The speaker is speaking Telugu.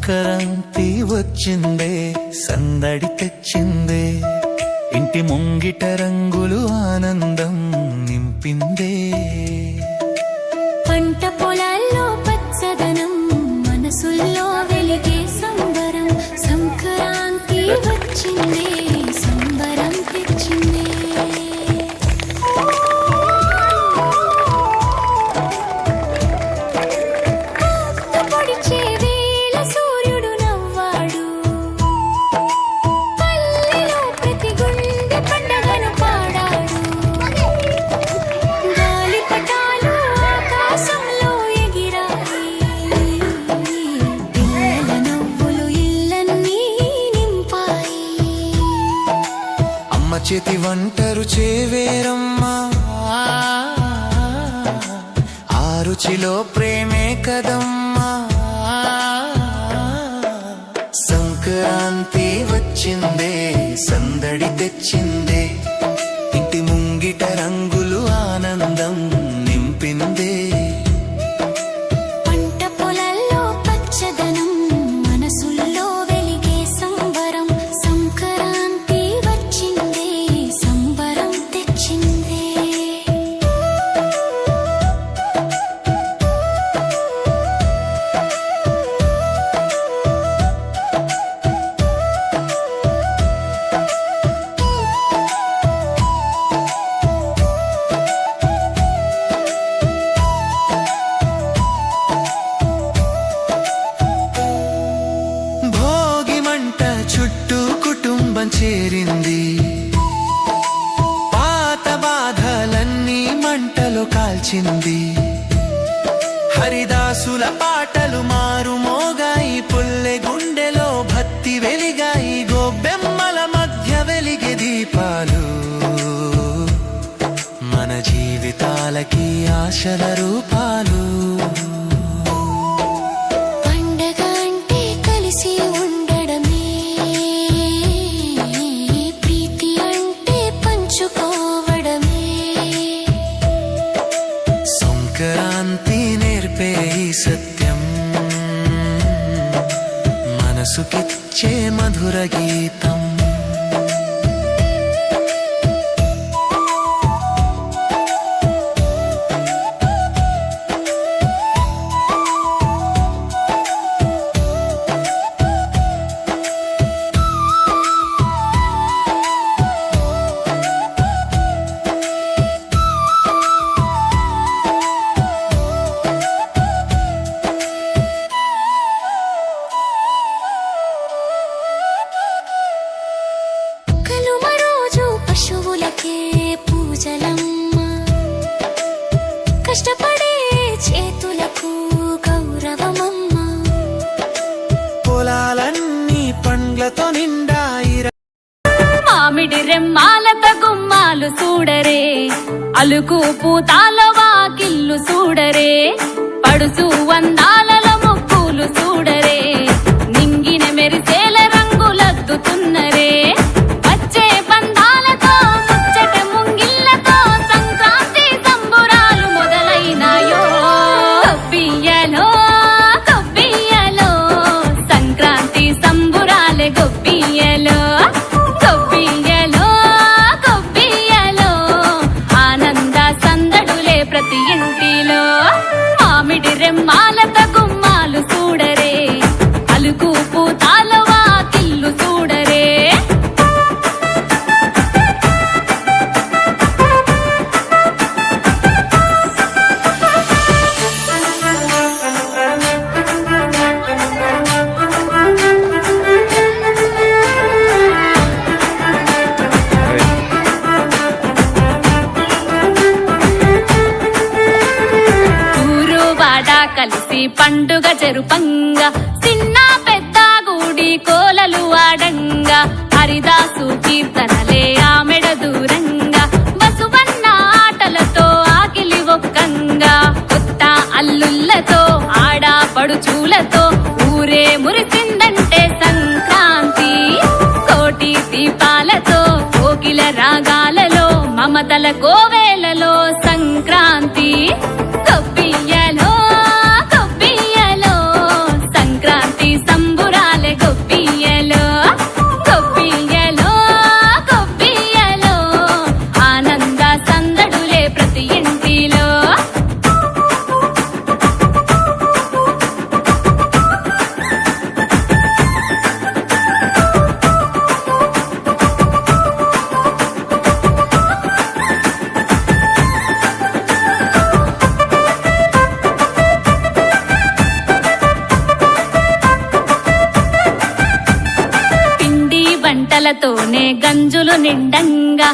సంక్రాంతి వచ్చిందే సందడి తెచ్చిందే ఇంటి ముంగిట రంగులు ఆనందం నింపిందే పంట పొలాల్లో పచ్చదనం మనసుల్లో వెలిగే సంబరం సంక్రాంతి వచ్చిందే సంబరం తెచ్చిందే చేతి వంటరు చేవేరమ్మా ఆ రుచిలో ప్రేమే కదమ్మా సంక్రాంతి వచ్చిందే సందడి తెచ్చిందే ఇంటి ముంగిట రంగులు ఆనందం నింపిందే పంట పొలాల్లో పచ్చదనం మనసుల్లో వెలిగే సంబరం సంక్రాంతి వచ్చిందే సంబరం తెచ్చిందే చుట్టూ కుటుంబం చేరింది పాత బాధలన్నీ మంటలు కాల్చింది హరిదాసుల పాటలు మారు మోగాయి పుల్లె గుండెలో భక్తి వెలిగాయి గోబెమ్మల మధ్య వెలిగే దీపాలు మన జీవితాలకి ఆశల రూపాలు సంక్రాంతి నేర్పే ఈ సత్యం మనసుకిచ్చే మధుర గీతం పూజలమ్మ కష్టపడే చేతులకు గౌరవమమ్మ పొలాలన్నీ పండ్లతో నిండాయి మామిడి రెమ్మాలత గుమ్మాలు చూడరే అలుకు పూతాల వాకిల్లు చూడరే పడుసు వందాల ముక్కులు చూడరే నింగిన మెరిసేల రంగులద్దుతున్నరే వచ్చే బంధాలతో ముచ్చట ముంగిళ్ళతో సంక్రాంతి సంబురాలు మొదలైనాయో గొప్పియ్యలో గొప్పియ్యలో సంక్రాంతి సంబురాలే గొప్పియ్యలో గొప్పియ్యలో గొప్పియ్యలో ఆనంద సందడులే ప్రతి ఇంటిలో మామిడి రెమ్మాలత గుమ్మాలు చూడరే అలుకు పూతాల వాకిల్లు చూడరే కలిసి పండుగ జరుపంగా చిన్న పెద్ద గుడి కోలలు ఆడంగా హరిదాసు కీర్తనలే ఆమెడ దూరంగా బసువన్న ఆటలతో ఆకిలి ఒక్కంగా కొత్త అల్లుళ్ళతో ఆడాపడుచూలతో ఊరే మురిసిందంటే సంక్రాంతి కోటి దీపాలతో కోకిల రాగాలలో మమతల కోవేలలో సంక్రాంతి గొప్పియ్యలో గొప్పియ్యలో సంక్రాంతి సంబు గంటలతోనే గంజులు నిండంగా